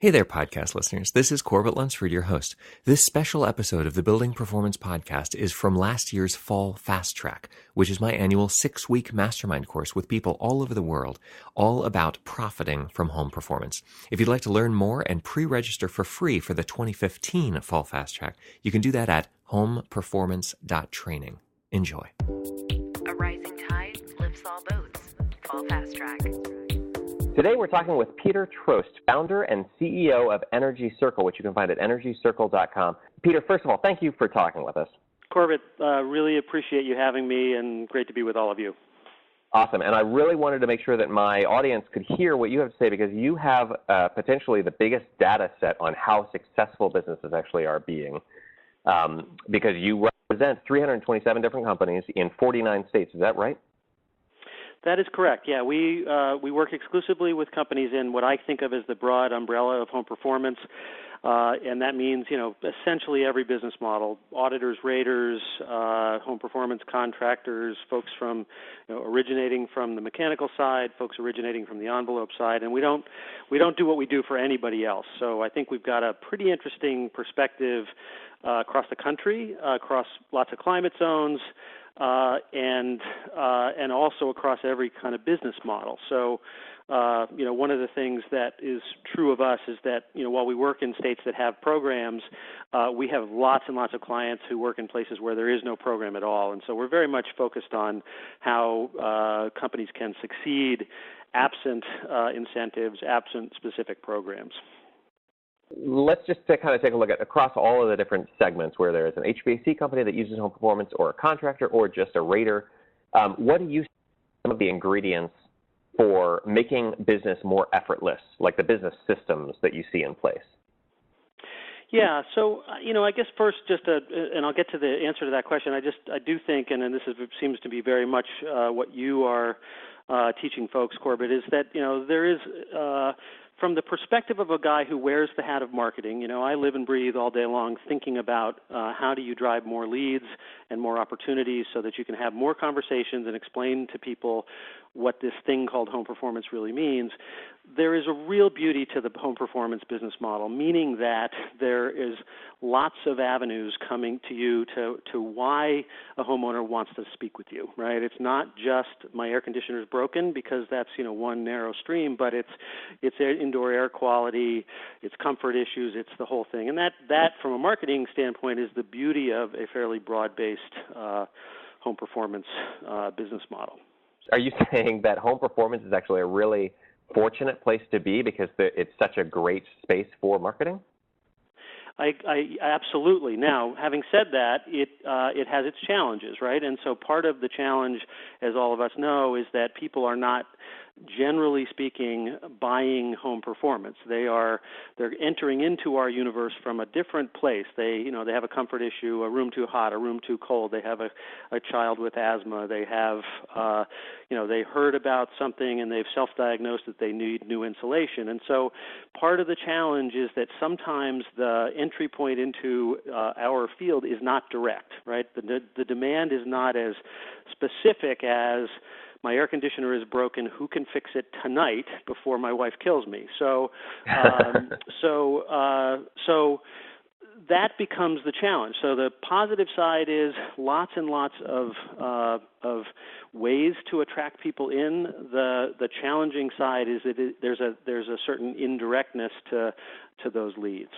Hey there, podcast listeners. This is Corbett Lunsford, your host. This special episode of the Building Performance Podcast is from last year's Fall Fast Track, which is my annual 6-week mastermind course with people all over the world, all about profiting from home performance. If you'd like to learn more and pre-register for free for the 2015 Fall Fast Track, you can do that at homeperformance.training. Enjoy. A rising tide lifts all boats. Fall Fast Track. Today we're talking with Peter Troast, founder and CEO of Energy Circle, which you can find at energycircle.com. Peter, first of all, thank you for talking with us. Corbett, really appreciate you having me, and great to be with all of you. Awesome, and I really wanted to make sure that my audience could hear what you have to say, because you have potentially the biggest data set on how successful businesses actually are being, because you represent 327 different companies in 49 states. Is that right? That is correct. Yeah, we work exclusively with companies in what I think of as the broad umbrella of home performance, and that means, essentially every business model: auditors, raters, home performance contractors, folks from originating from the mechanical side, folks originating from the envelope side, and we don't do what we do for anybody else. So I think we've got a pretty interesting perspective across the country, across lots of climate zones. And also across every kind of business model. So, one of the things that is true of us is that, while we work in states that have programs, we have lots and lots of clients who work in places where there is no program at all. And so we're very much focused on how companies can succeed absent incentives, absent specific programs. Let's just kind of take a look at across all of the different segments where there is an HVAC company that uses home performance, or a contractor, or just a rater. What do you see some of the ingredients for making business more effortless, like the business systems that you see in place? Yeah, so, I guess first and I'll get to the answer to that question, I do think, and this seems to be very much what you are teaching folks, Corbett, is that, there is from the perspective of a guy who wears the hat of marketing, I live and breathe all day long thinking about how do you drive more leads and more opportunities so that you can have more conversations and explain to people what this thing called home performance really means. There is a real beauty to the home performance business model, meaning that there is lots of avenues coming to you to why a homeowner wants to speak with you, right? It's not just my air conditioner is broken, because that's, one narrow stream, but it's indoor air quality, it's comfort issues, it's the whole thing. And that from a marketing standpoint is the beauty of a fairly broad-based home performance business model. Are you saying that home performance is actually a really fortunate place to be because it's such a great space for marketing? I absolutely. Now, having said that, it has its challenges, right? And so part of the challenge, as all of us know, is that people are not, generally speaking, buying home performance. They're entering into our universe from a different place. They have a comfort issue, a room too hot, a room too cold. They have a child with asthma. They have, they heard about something and they've self-diagnosed that they need new insulation. And so part of the challenge is that sometimes the entry point into our field is not direct, right? The demand is not as specific as my air conditioner is broken. Who can fix it tonight before my wife kills me? So that becomes the challenge. So the positive side is lots and lots of ways to attract people in. The challenging side is that there's a certain indirectness to those leads.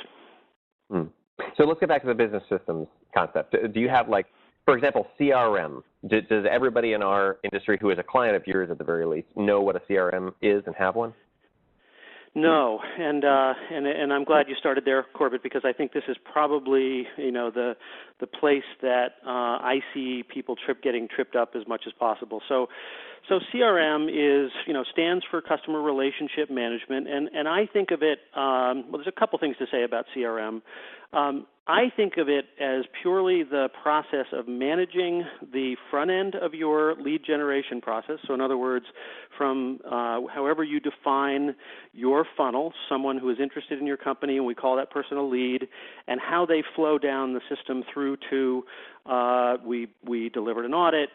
So let's get back to the business systems concept. Do you have, for example, CRM? Does everybody in our industry who is a client of yours, at the very least, know what a CRM is and have one? No, and I'm glad you started there, Corbett, because I think this is probably the place that I see people getting tripped up as much as possible. So CRM is stands for Customer Relationship Management, and I think of it. There's a couple things to say about CRM. I think of it as purely the process of managing the front end of your lead generation process. So in other words, from however you define your funnel, someone who is interested in your company, and we call that person a lead, and how they flow down the system through to we delivered an audit,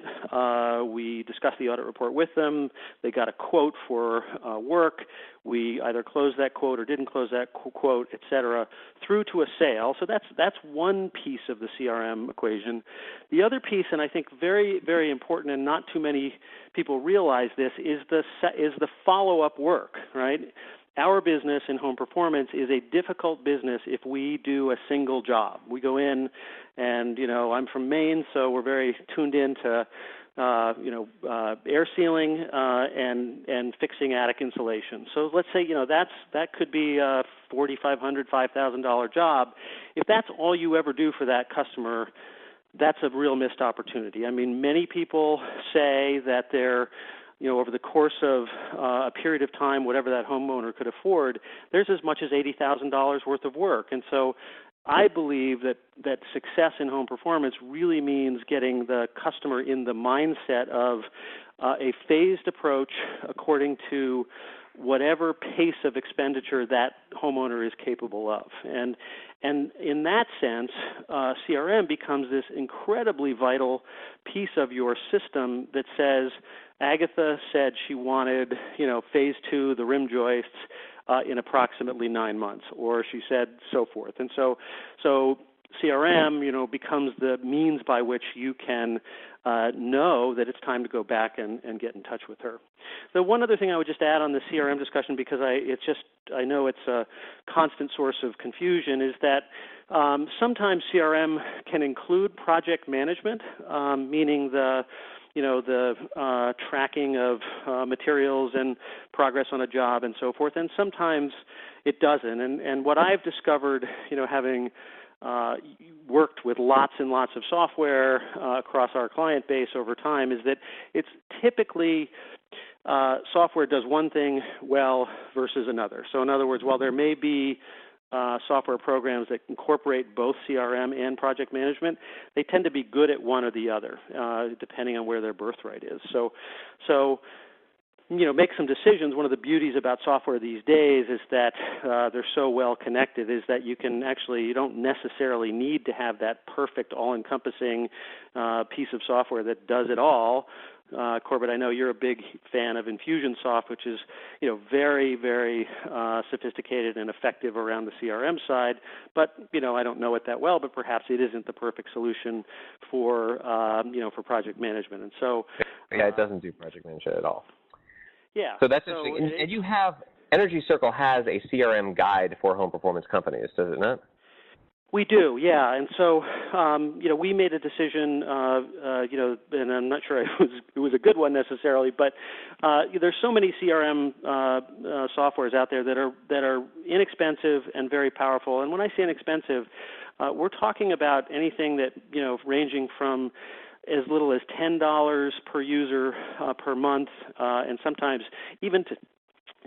we discussed the audit report with them. They got a quote for work. We either closed that quote or didn't close that quote, et cetera, through to a sale. So that's one piece of the CRM equation. The other piece, and I think very, very important, and not too many people realize this, is the follow-up work, right? Our business in home performance is a difficult business if we do a single job. We go in and, I'm from Maine, so we're very tuned in to, air sealing and fixing attic insulation. So let's say, that could be a $4,500, $5,000 job. If that's all you ever do for that customer, that's a real missed opportunity. I mean, many people say that they're over the course of a period of time, whatever that homeowner could afford, there's as much as $80,000 worth of work. And so I believe that success in home performance really means getting the customer in the mindset of a phased approach according to whatever pace of expenditure that homeowner is capable of. And in that sense, CRM becomes this incredibly vital piece of your system that says, Agatha said she wanted, phase 2, the rim joists, in approximately 9 months, or she said so forth. And so CRM, becomes the means by which you can know that it's time to go back and get in touch with her. The one other thing I would just add on the CRM discussion, because I know it's a constant source of confusion, is that sometimes CRM can include project management, meaning the tracking of materials and progress on a job and so forth, and sometimes it doesn't. And what I've discovered, having worked with lots and lots of software across our client base over time, is that it's typically software does one thing well versus another. So in other words, while there may be software programs that incorporate both CRM and project management, they tend to be good at one or the other, depending on where their birthright is. So make some decisions. One of the beauties about software these days is that they're so well connected, is that you don't necessarily need to have that perfect, all-encompassing piece of software that does it all. Corbett, I know you're a big fan of Infusionsoft, which is, very, very sophisticated and effective around the CRM side. But, I don't know it that well, but perhaps it isn't the perfect solution for, for project management. And so, it doesn't do project management at all. Yeah. So that's interesting. And you have Energy Circle has a CRM guide for home performance companies, does it not? We do, yeah. And so, we made a decision, and I'm not sure it was a good one necessarily, but there's so many CRM softwares out there that are inexpensive and very powerful. And when I say inexpensive, we're talking about anything that, ranging from as little as $10 per user per month, and sometimes even to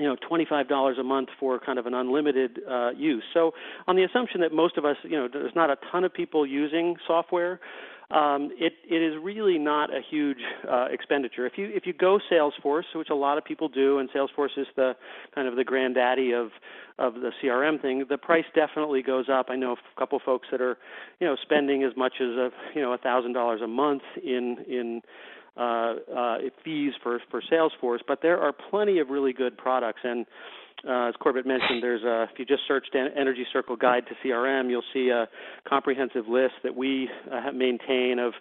$25 a month for kind of an unlimited use. So on the assumption that most of us, there's not a ton of people using software, it is really not a huge expenditure. If you go Salesforce, which a lot of people do, and Salesforce is the kind of the granddaddy of the CRM thing, the price definitely goes up. I know a couple folks that are, spending as much as $1,000 a month in fees for Salesforce, but there are plenty of really good products. And as Corbett mentioned, if you just searched Energy Circle Guide to CRM, you'll see a comprehensive list that we maintain of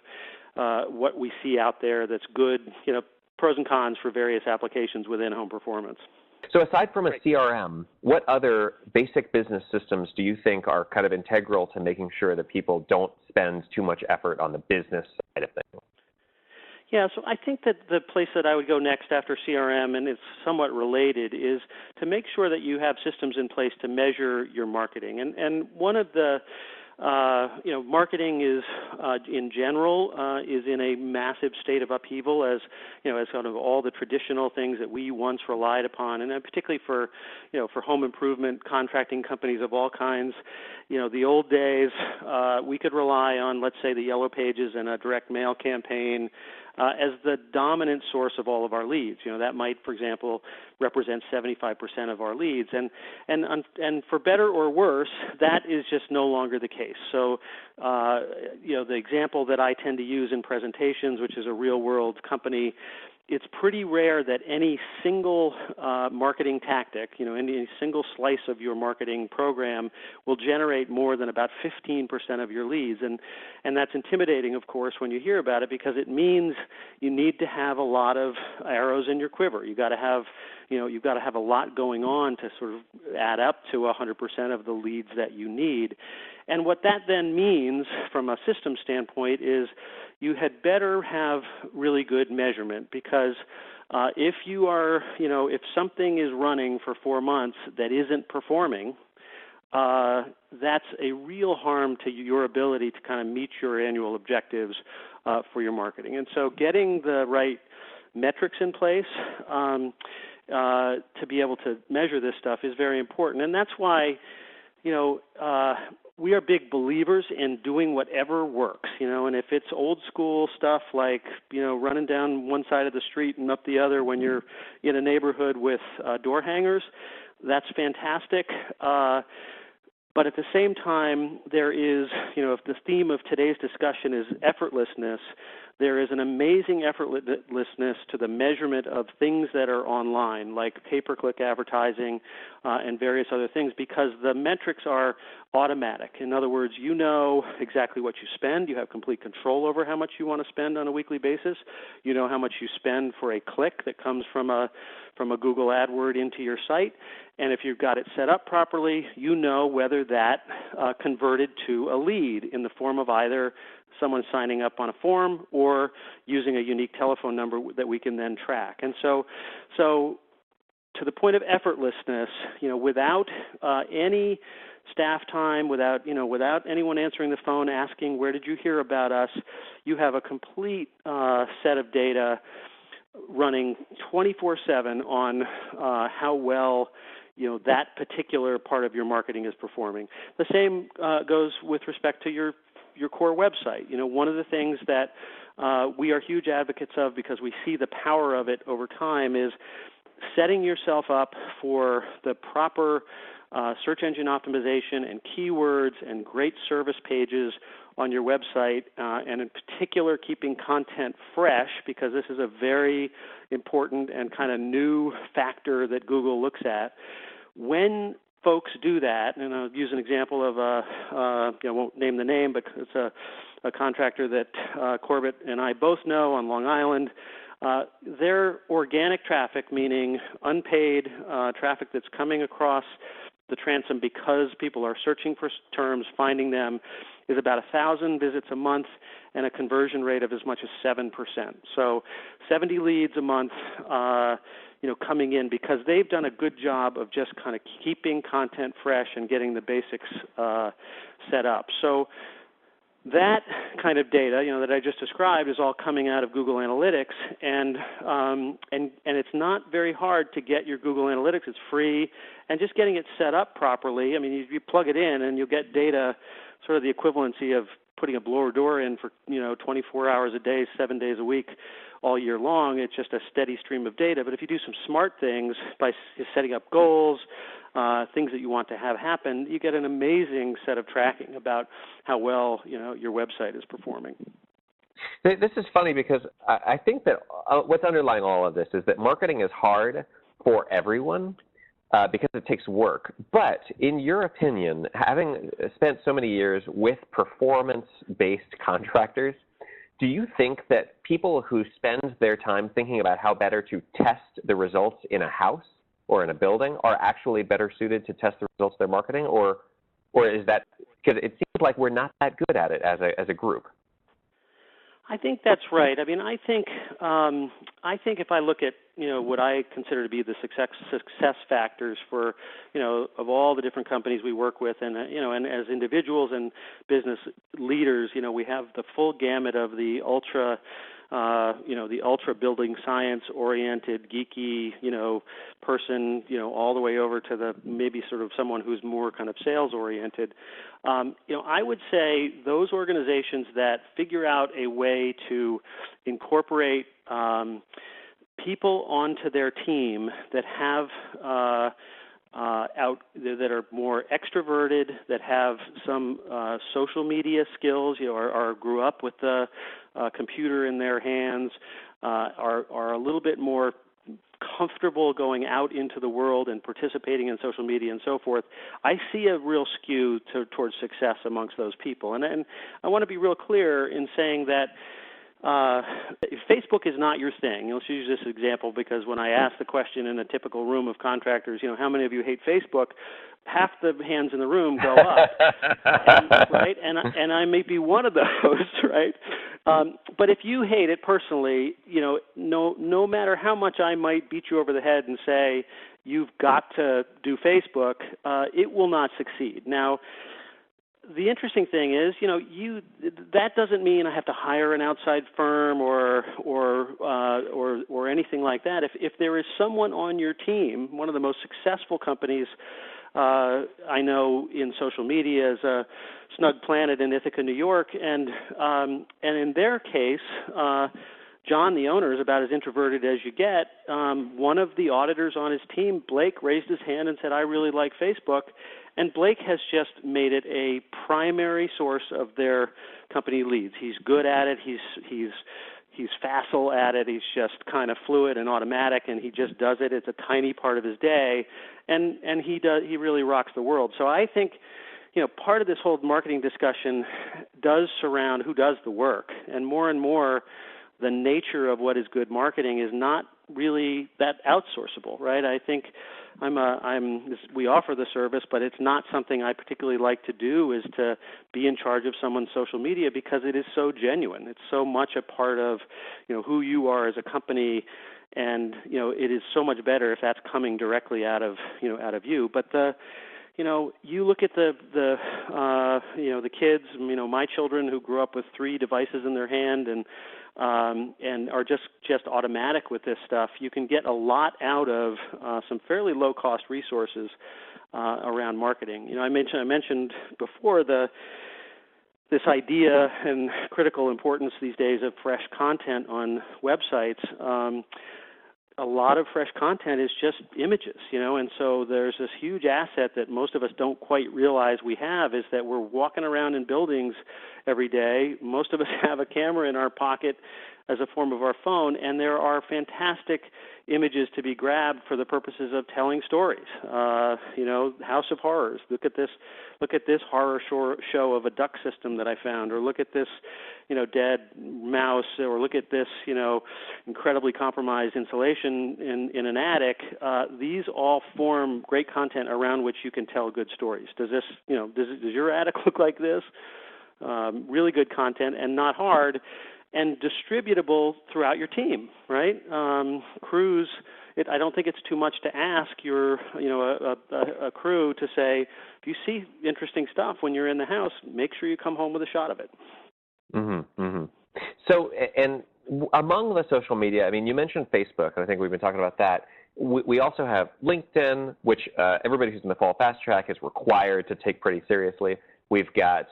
what we see out there that's good, pros and cons for various applications within home performance. So aside from a CRM, what other basic business systems do you think are kind of integral to making sure that people don't spend too much effort on the business side of things? Yeah, so I think that the place that I would go next after CRM, and it's somewhat related, is to make sure that you have systems in place to measure your marketing. And one of the, marketing is, in general, is in a massive state of upheaval as sort of all the traditional things that we once relied upon, and particularly for home improvement contracting companies of all kinds. The old days, we could rely on, let's say, the Yellow Pages and a direct mail campaign as the dominant source of all of our leads. That might, for example, represent 75% of our leads. And for better or worse, that is just no longer the case. So, the example that I tend to use in presentations, which is a real-world company it's pretty rare that any single marketing tactic, any single slice of your marketing program will generate more than about 15% of your leads. And that's intimidating, of course, when you hear about it, because it means you need to have a lot of arrows in your quiver. You've got to have a lot going on to sort of add up to 100% of the leads that you need. And what that then means from a system standpoint is you had better have really good measurement, because if something is running for 4 months that isn't performing, that's a real harm to your ability to kind of meet your annual objectives for your marketing. And so getting the right metrics in place to be able to measure this stuff is very important. And that's why, we are big believers in doing whatever works, and if it's old school stuff like, running down one side of the street and up the other when you're in a neighborhood with door hangers, that's fantastic. But at the same time, there is, if the theme of today's discussion is effortlessness, there is an amazing effortlessness to the measurement of things that are online, like pay-per-click advertising and various other things, because the metrics are automatic. In other words, you know exactly what you spend. You have complete control over how much you want to spend on a weekly basis. You know how much you spend for a click that comes from a Google AdWord into your site. And if you've got it set up properly, you know whether that converted to a lead in the form of either someone signing up on a form or using a unique telephone number that we can then track. And so to the point of effortlessness, without any staff time, without anyone answering the phone asking, where did you hear about us, you have a complete set of data running 24/7 on how well that particular part of your marketing is performing. The same goes with respect to your core website. One of the things that we are huge advocates of, because we see the power of it over time, is setting yourself up for the proper search engine optimization and keywords and great service pages on your website, and in particular keeping content fresh, because this is a very important and kind of new factor that Google looks at. When folks do that, and I'll use an example of I won't name the name, but it's a contractor that Corbett and I both know on Long Island. Their organic traffic, meaning unpaid traffic that's coming across the transom because people are searching for terms, finding them, is about 1,000 visits a month and a conversion rate of as much as 7%. So 70 leads a month coming in, because they've done a good job of just kind of keeping content fresh and getting the basics set up. So that kind of data, that I just described, is all coming out of Google Analytics, and it's not very hard to get your Google Analytics. It's free, and just getting it set up properly. I mean, you plug it in, and you'll get data, sort of the equivalency of putting a blower door in for 24 hours a day, 7 days a week, all year long. It's just a steady stream of data. But if you do some smart things by setting up goals, things that you want to have happen, you get an amazing set of tracking about how well your website is performing. This is funny, because I think that what's underlying all of this is that marketing is hard for everyone because it takes work. But in your opinion, having spent so many years with performance-based contractors, do you think that people who spend their time thinking about how better to test the results in a house or in a building are actually better suited to test the results of their marketing, or is that, because it seems like we're not that good at it as a group? I think that's right. I mean, I think if I look at what I consider to be the success factors for of all the different companies we work with, and and as individuals and business leaders, we have the full gamut of the ultra building science oriented geeky person, all the way over to the maybe sort of someone who's more kind of sales oriented. I would say those organizations that figure out a way to incorporate people onto their team that have that are more extroverted, that have some social media skills, or grew up with the computer in their hands, are a little bit more comfortable going out into the world and participating in social media and so forth, I see a real skew towards success amongst those people. And I want to be real clear in saying that if Facebook is not your thing. Let's use this example because when I ask the question in a typical room of contractors, how many of you hate Facebook? Half the hands in the room go up, right? And I may be one of those, right? But if you hate it personally, no matter how much I might beat you over the head and say you've got to do Facebook, it will not succeed. Now, the interesting thing is, that doesn't mean I have to hire an outside firm or anything like that. If there is someone on your team, one of the most successful companies I know in social media is Snug Planet in Ithaca, New York, and in their case, John, the owner, is about as introverted as you get. One of the auditors on his team, Blake, raised his hand and said, "I really like Facebook." And Blake has just made it a primary source of their company leads. He's good at it. He's facile at it. He's just kind of fluid and automatic, and he just does it. It's a tiny part of his day, and he really rocks the world. So I think, part of this whole marketing discussion does surround who does the work, and more the nature of what is good marketing is not really that outsourceable, right? I think we offer the service, but it's not something I particularly like to do, is to be in charge of someone's social media, because it is so genuine. It's so much a part of, who you are as a company, and it is so much better if that's coming directly out of you. But you look at the kids, my children who grew up with 3 devices in their hand and are just automatic with this stuff. You can get a lot out of some fairly low-cost resources around marketing. I mentioned before this idea and critical importance these days of fresh content on websites. A lot of fresh content is just images, and so there's this huge asset that most of us don't quite realize we have, is that we're walking around in buildings every day. Most of us have a camera in our pocket as a form of our phone, and there are fantastic images to be grabbed for the purposes of telling stories. House of Horrors. Look at this horror show of a duct system that I found, or look at this, dead mouse, or look at this, incredibly compromised insulation in an attic. These all form great content around which you can tell good stories. Does your attic look like this? Really good content and not hard, and distributable throughout your team, right? Crews, I don't think it's too much to ask a crew to say, if you see interesting stuff when you're in the house, make sure you come home with a shot of it. Mm-hmm, mm-hmm. So, and among the social media, you mentioned Facebook, and I think we've been talking about that. We also have LinkedIn, which everybody who's in the Fall Fast Track is required to take pretty seriously. We've got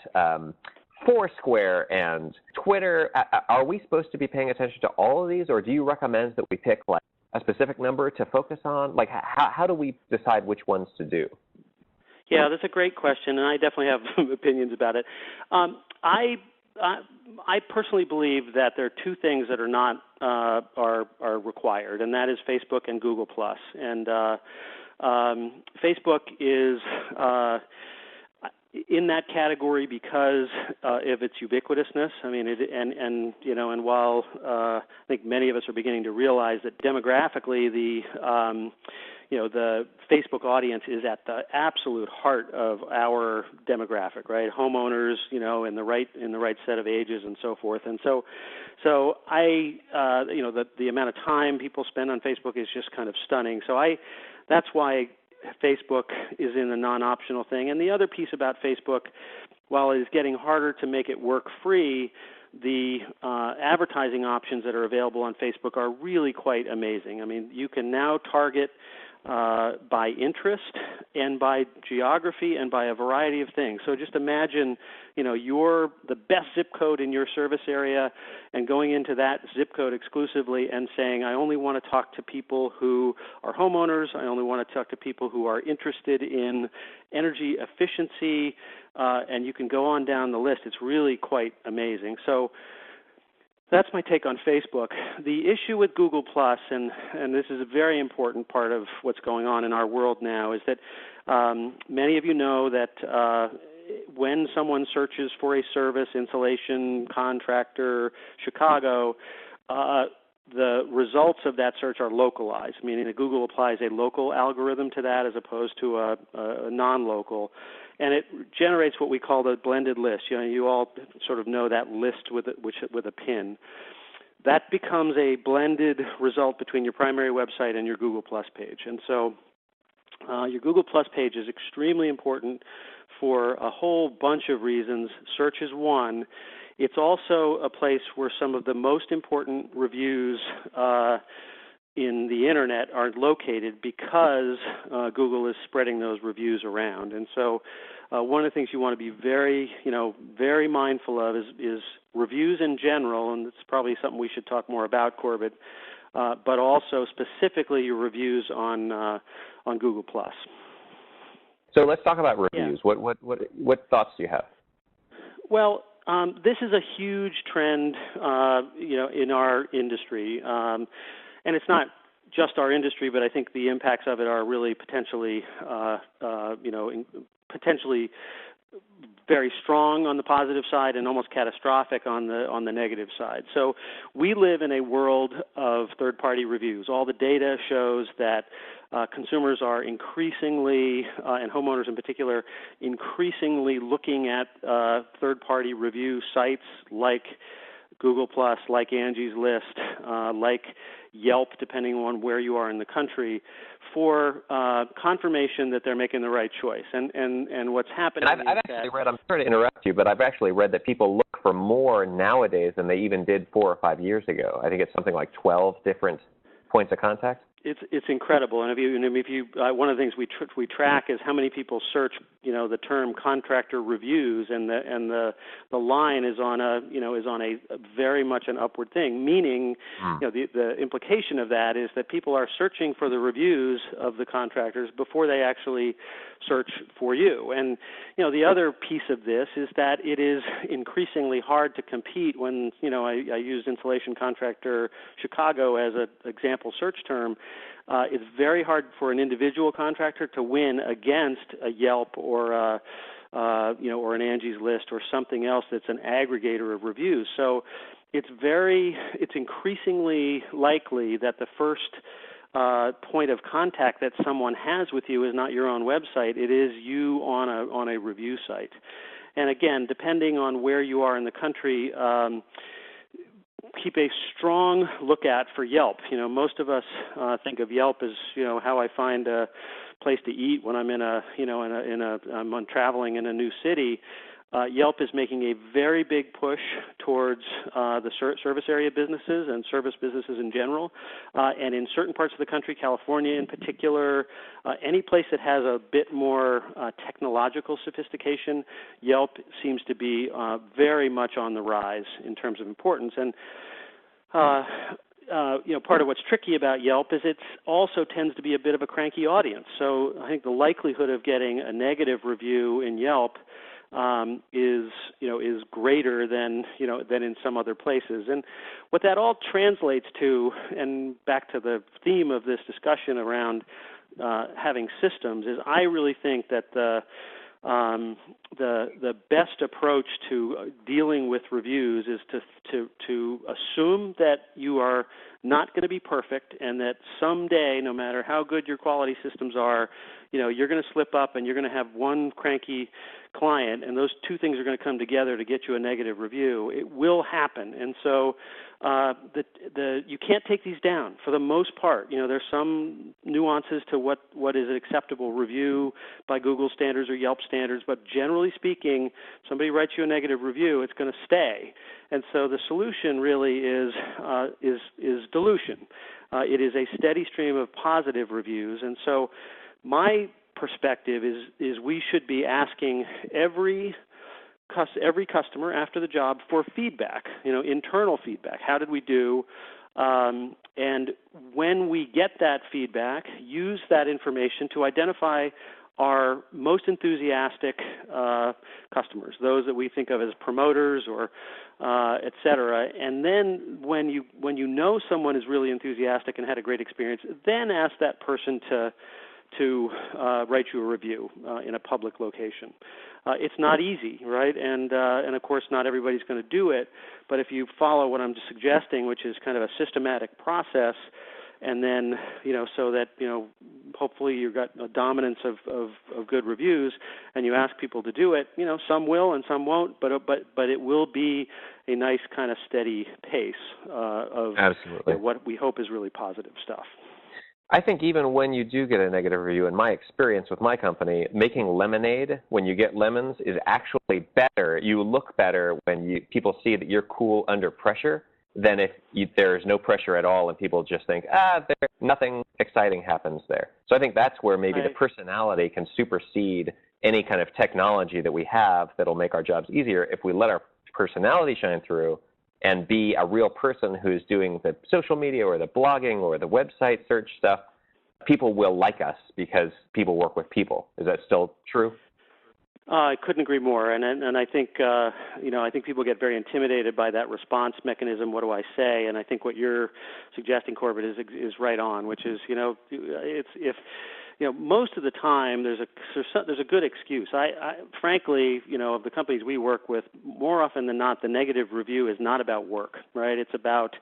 Foursquare and Twitter. Are we supposed to be paying attention to all of these, or do you recommend that we pick like a specific number to focus on? Like, how do we decide which ones to do? Yeah, that's a great question, and I definitely have some opinions about it. I personally believe that there are 2 things that are not are required, and that is Facebook and Google+. And Facebook is in that category because of its ubiquitousness. And while I think many of us are beginning to realize that demographically the Facebook audience is at the absolute heart of our demographic, right? Homeowners, in the right set of ages and so forth. And so the amount of time people spend on Facebook is just kind of stunning. So that's why Facebook is in the non-optional thing. And the other piece about Facebook, while it is getting harder to make it work free, the advertising options that are available on Facebook are really quite amazing. You can now target by interest and by geography and by a variety of things. So just imagine, you're the best zip code in your service area and going into that zip code exclusively and saying, I only want to talk to people who are homeowners. I only want to talk to people who are interested in energy efficiency, and you can go on down the list. It's really quite amazing. So That's my take on Facebook. The issue with Google Plus, and this is a very important part of what's going on in our world now, is that many of you know that when someone searches for a service, insulation, contractor, Chicago, the results of that search are localized, meaning that Google applies a local algorithm to that as opposed to a non-local. And it generates what we call the blended list. You know, you all sort of know that list with a pin. That becomes a blended result between your primary website and your Google Plus page. And so your Google Plus page is extremely important for a whole bunch of reasons. Search is one. It's also a place where some of the most important reviews in the internet are located because Google is spreading those reviews around. And so one of the things you want to be very mindful of is reviews in general, and it's probably something we should talk more about, Corbett, but also specifically your reviews on Google+. So let's talk about reviews. Yeah. What thoughts do you have? Well, this is a huge trend, in our industry. And it's not just our industry, but I think the impacts of it are really potentially very strong on the positive side and almost catastrophic on the negative side. So we live in a world of third-party reviews. All the data shows that consumers are increasingly, and homeowners in particular, increasingly looking at third-party review sites like Google+, like Angie's List, like Yelp, depending on where you are in the country, for confirmation that they're making the right choice. And what's happening and I've actually read, I'm sorry to interrupt you, but I've actually read that people look for more nowadays than they even did 4 or 5 years ago. I think it's something like 12 different points of contact. It's incredible, and if you one of the things we track is how many people search the term contractor reviews, and the line is on a very much an upward thing, meaning the implication of that is that people are searching for the reviews of the contractors before they actually search for you. And the other piece of this is that it is increasingly hard to compete when I used insulation contractor Chicago as an example search term. It's very hard for an individual contractor to win against a Yelp or an Angie's List or something else that's an aggregator of reviews. So it's increasingly likely that the first point of contact that someone has with you is not your own website. It is you on a review site. And again, depending on where you are in the country, keep a strong lookout for Yelp. Most of us think of Yelp as how I find a place to eat when I'm I'm traveling in a new city. Yelp is making a very big push towards the service area businesses and service businesses in general. And in certain parts of the country, California in particular, any place that has a bit more technological sophistication, Yelp seems to be very much on the rise in terms of importance. And part of what's tricky about Yelp is it also tends to be a bit of a cranky audience. So I think the likelihood of getting a negative review in Yelp is greater than in some other places. And what that all translates to, and back to the theme of this discussion around having systems, is I really think that the best approach to dealing with reviews is to assume that you are not going to be perfect, and that someday, no matter how good your quality systems are, you're going to slip up and you're going to have one cranky client, and those two things are going to come together to get you a negative review. It will happen, and so you can't take these down for the most part. There's some nuances to what is an acceptable review by Google standards or Yelp standards, but generally speaking, somebody writes you a negative review, it's going to stay. And so the solution really is dilution. It is a steady stream of positive reviews, and so my perspective is we should be asking every customer after the job for feedback, internal feedback. How did we do? And when we get that feedback, use that information to identify our most enthusiastic customers, those that we think of as promoters or et cetera. And then when you know someone is really enthusiastic and had a great experience, then ask that person to write you a review in a public location. It's not easy, right? And of course, not everybody's going to do it. But if you follow what I'm suggesting, which is kind of a systematic process, and then so that hopefully you've got a dominance of good reviews, and you ask people to do it. Some will and some won't, but it will be a nice kind of steady pace of Absolutely. What we hope is really positive stuff. I think even when you do get a negative review, in my experience with my company, making lemonade when you get lemons is actually better. You look better when people see that you're cool under pressure than if there's no pressure at all and people just think, nothing exciting happens there. So I think that's where maybe the personality can supersede any kind of technology that we have that'll make our jobs easier. If we let our personality shine through and be a real person who's doing the social media or the blogging or the website search stuff, people will like us because people work with people. Is that still true? I couldn't agree more, and I think I think people get very intimidated by that response mechanism. What do I say? And I think what you're suggesting, Corbett, is right on, which is it's if most of the time there's a good excuse. I frankly, of the companies we work with, more often than not, the negative review is not about work, right? It's about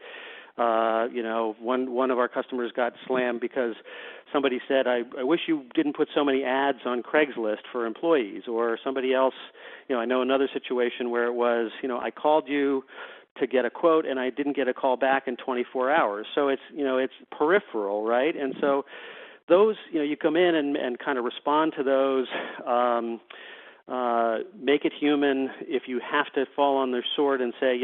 one of our customers got slammed because somebody said, I wish you didn't put so many ads on Craigslist for employees. Or somebody else, I know another situation where it was, I called you to get a quote and I didn't get a call back in 24 hours. So it's peripheral, right? And so those, you come in and kind of respond to those, make it human. If you have to fall on their sword and say,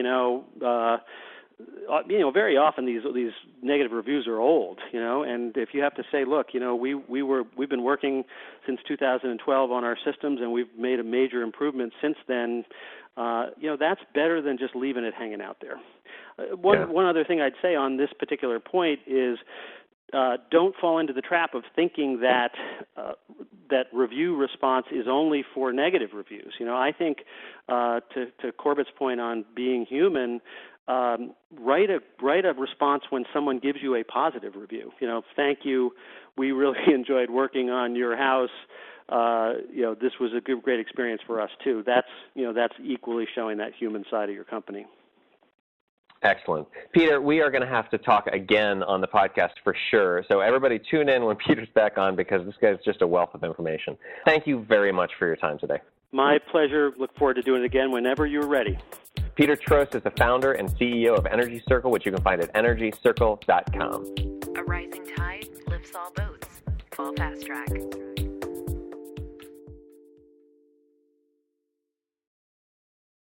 very often these negative reviews are old, and if you have to say, look, we've been working since 2012 on our systems and we've made a major improvement since then, that's better than just leaving it hanging out there. One other thing I'd say on this particular point is don't fall into the trap of thinking that that review response is only for negative reviews. I think to Corbett's point on being human, write a response when someone gives you a positive review. Thank you. We really enjoyed working on your house. This was a great experience for us too. That's equally showing that human side of your company. Excellent. Peter, we are going to have to talk again on the podcast for sure. So everybody tune in when Peter's back on because this guy's just a wealth of information. Thank you very much for your time today. My pleasure. Look forward to doing it again whenever you're ready. Peter Troast is the founder and CEO of Energy Circle, which you can find at energycircle.com. A rising tide lifts all boats. Fall Fast Track.